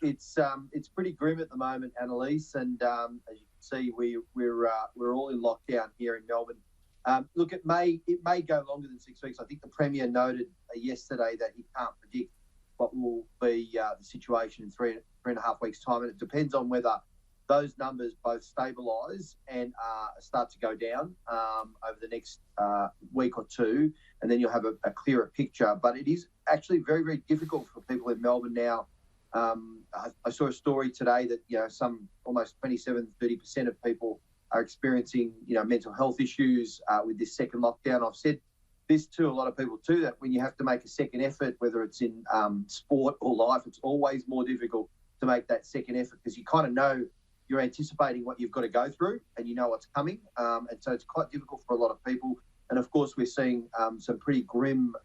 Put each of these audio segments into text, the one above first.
it's pretty grim at the moment, Annalise, and as you can see, we're all in lockdown here in Melbourne. Look, it may go longer than 6 weeks. I think the Premier noted yesterday that he can't predict what will be the situation in three and a half weeks' time, and it depends on whether those numbers both stabilise and start to go down over the next week or two, and then you'll have a clearer picture. But it is actually very, very difficult for people in Melbourne now. I saw a story today that some almost 27-30% of people are experiencing mental health issues with this second lockdown. I've said this to a lot of people too, that when you have to make a second effort, whether it's in sport or life, it's always more difficult to make that second effort because you kind of know you're anticipating what you've got to go through and you know what's coming. And so it's quite difficult for a lot of people. And of course, we're seeing some pretty grim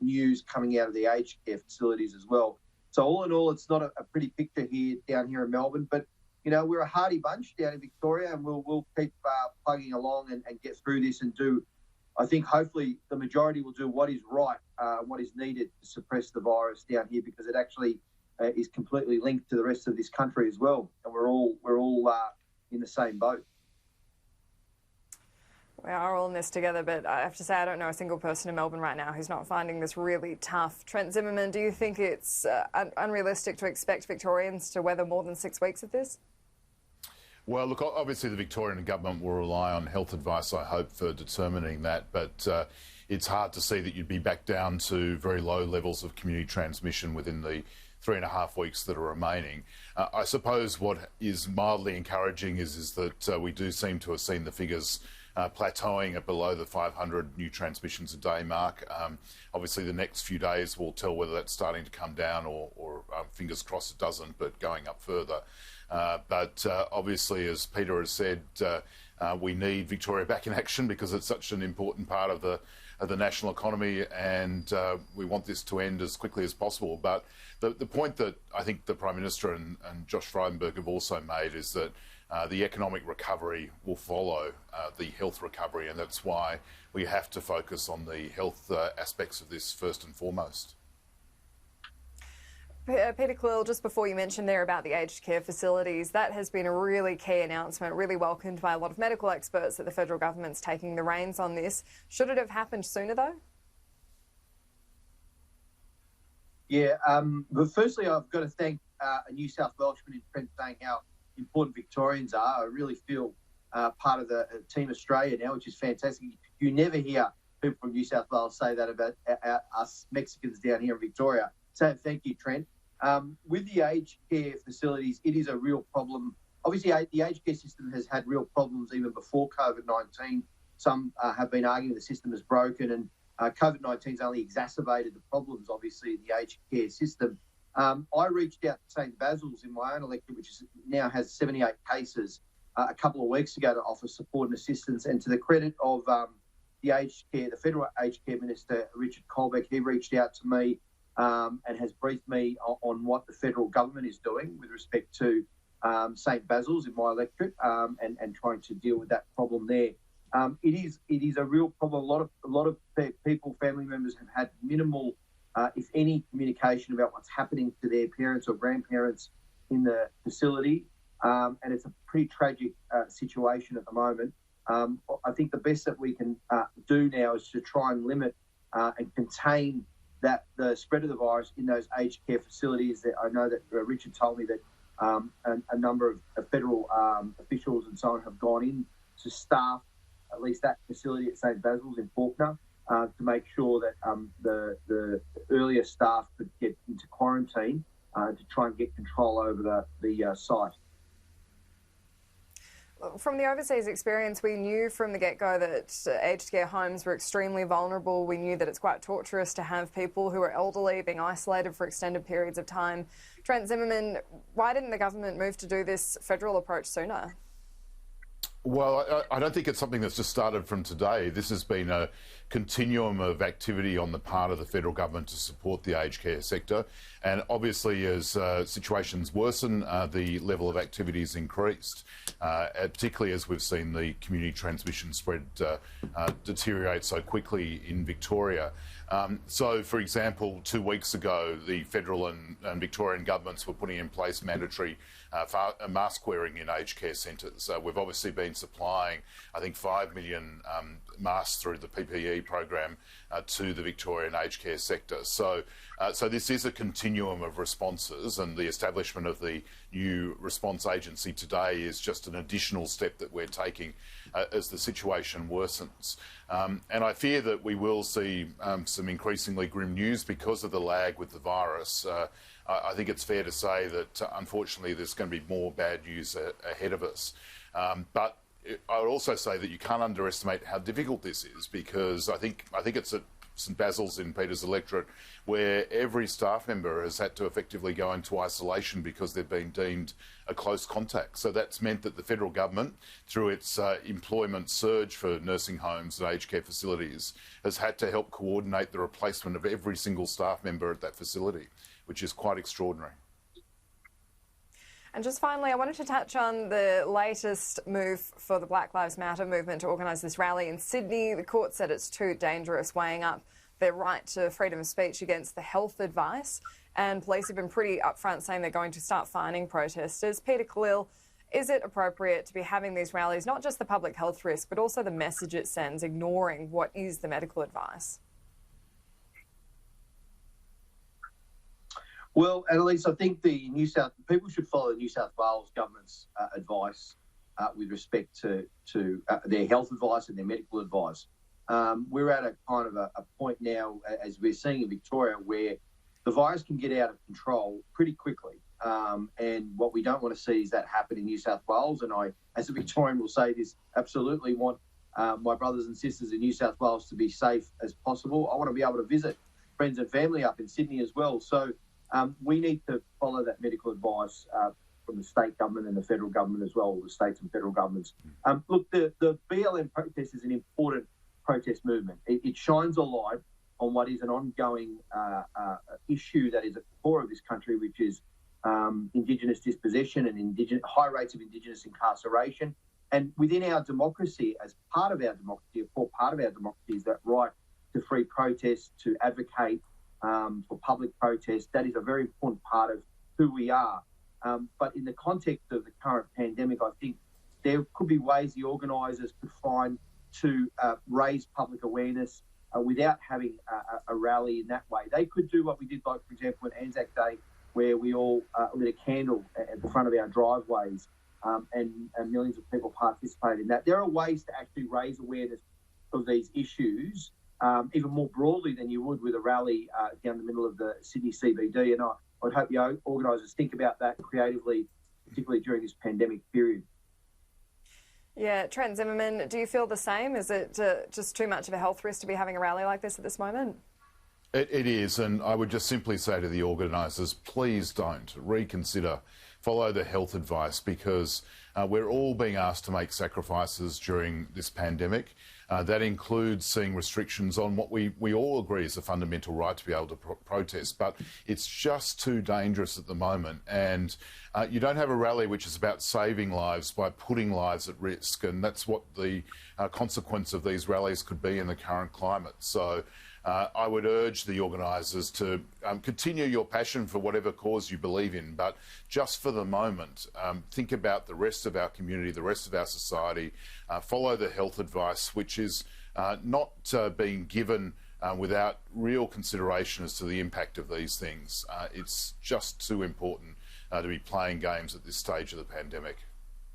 news coming out of the aged care facilities as well. So all in all, it's not a pretty picture down here in Melbourne, but we're a hardy bunch down in Victoria, and we'll keep plugging along and get through this and do. I think hopefully the majority will do what is right, what is needed to suppress the virus down here, because it actually is completely linked to the rest of this country as well, and we're all in the same boat. We are all in this together, but I have to say I don't know a single person in Melbourne right now who's not finding this really tough. Trent Zimmerman, do you think it's unrealistic to expect Victorians to weather more than 6 weeks of this? Well, look, obviously the Victorian government will rely on health advice, I hope, for determining that, but it's hard to see that you'd be back down to very low levels of community transmission within the 3.5 weeks that are remaining. I suppose what is mildly encouraging is that we do seem to have seen the figures plateauing at below the 500 new transmissions a day mark. Obviously, the next few days will tell whether that's starting to come down or fingers crossed it doesn't, but going up further. But obviously, as Peter has said, we need Victoria back in action because it's such an important part of the national economy, and we want this to end as quickly as possible. But the point that I think the Prime Minister and Josh Frydenberg have also made is that the economic recovery will follow the health recovery, and that's why we have to focus on the health aspects of this first and foremost. Peter Quill, just before you mentioned there about the aged care facilities, that has been a really key announcement, really welcomed by a lot of medical experts that the federal government's taking the reins on this. Should it have happened sooner, though? Yeah, but firstly, I've got to thank a New South Welshman in Trent saying how important Victorians are. I really feel part of the Team Australia now, which is fantastic. You never hear people from New South Wales say that about us Mexicans down here in Victoria. So thank you, Trent. With the aged care facilities, it is a real problem. Obviously, the aged care system has had real problems even before COVID-19. Some have been arguing the system is broken, and COVID-19 has only exacerbated the problems, obviously, in the aged care system. I reached out to St Basil's in my own electorate, which now has 78 cases, a couple of weeks ago to offer support and assistance. And to the credit of the Federal Aged Care Minister, Richard Colbeck, he reached out to me and has briefed me on what the federal government is doing with respect to St Basil's in my electorate and trying to deal with that problem there. It is a real problem. A lot of people, family members, have had minimal, if any, communication about what's happening to their parents or grandparents in the facility, and it's a pretty tragic situation at the moment. I think the best that we can do now is to try and limit and contain the spread of the virus in those aged care facilities. That I know that Richard told me that a number of federal officials and so on have gone in to staff at least that facility at St Basil's in Fawkner to make sure that the earlier staff could get into quarantine to try and get control over the site. From the overseas experience, we knew from the get-go that aged care homes were extremely vulnerable. We knew that it's quite torturous to have people who are elderly being isolated for extended periods of time. Trent Zimmerman, why didn't the government move to do this federal approach sooner? Well, I don't think it's something that's just started from today. This has been a continuum of activity on the part of the federal government to support the aged care sector. And obviously, as situations worsen, the level of activity has increased, particularly as we've seen the community transmission spread deteriorate so quickly in Victoria. So, for example, 2 weeks ago, the federal and Victorian governments were putting in place mandatory mask wearing in aged care centres. We've obviously been supplying, I think, 5 million masks through the PPE program to the Victorian aged care sector. So this is a continuum of responses, and the establishment of the new response agency today is just an additional step that we're taking as the situation worsens. And I fear that we will see some increasingly grim news because of the lag with the virus. I think it's fair to say that, unfortunately, there's going to be more bad news ahead of us. But I would also say that you can't underestimate how difficult this is, because I think it's at St Basil's in Peter's electorate where every staff member has had to effectively go into isolation because they've been deemed a close contact. So that's meant that the federal government, through its employment surge for nursing homes and aged care facilities, has had to help coordinate the replacement of every single staff member at that facility, which is quite extraordinary. And just finally, I wanted to touch on the latest move for the Black Lives Matter movement to organise this rally in Sydney. The court said it's too dangerous, weighing up their right to freedom of speech against the health advice. And police have been pretty upfront saying they're going to start fining protesters. Peter Khalil, is it appropriate to be having these rallies, not just the public health risk, but also the message it sends, ignoring what is the medical advice? Well, Annalise, I think people should follow the New South Wales government's advice with respect to their health advice and their medical advice. We're at a kind of a point now, as we're seeing in Victoria, where the virus can get out of control pretty quickly. And what we don't want to see is that happen in New South Wales. And I, as a Victorian, will say this, absolutely want my brothers and sisters in New South Wales to be safe as possible. I want to be able to visit friends and family up in Sydney as well. So we need to follow that medical advice from the state government and the federal government as well, the states and federal governments. Look, the BLM protest is an important protest movement. It shines a light on what is an ongoing issue that is at the core of this country, which is Indigenous dispossession and high rates of Indigenous incarceration. And within our democracy, as part of our democracy, a core part of our democracy is that right to free protest, to advocate for public protest. That is a very important part of who we are. But in the context of the current pandemic, I think there could be ways the organisers could find to raise public awareness without having a rally in that way. They could do what we did, like, for example, on Anzac Day, where we all lit a candle at the front of our driveways and millions of people participated in that. There are ways to actually raise awareness of these issues even more broadly than you would with a rally down the middle of the Sydney CBD. And I would hope the organisers think about that creatively, particularly during this pandemic period. Yeah, Trent Zimmerman, do you feel the same? Is it just too much of a health risk to be having a rally like this at this moment? It is, and I would just simply say to the organisers, please don't reconsider, follow the health advice, because we're all being asked to make sacrifices during this pandemic. That includes seeing restrictions on what we all agree is a fundamental right to be able to protest, but it's just too dangerous at the moment. And you don't have a rally which is about saving lives by putting lives at risk, and that's what the consequence of these rallies could be in the current climate. So I would urge the organisers to continue your passion for whatever cause you believe in, but just for the moment, think about the rest of our community, the rest of our society, follow the health advice, which is not being given without real consideration as to the impact of these things. It's just too important to be playing games at this stage of the pandemic.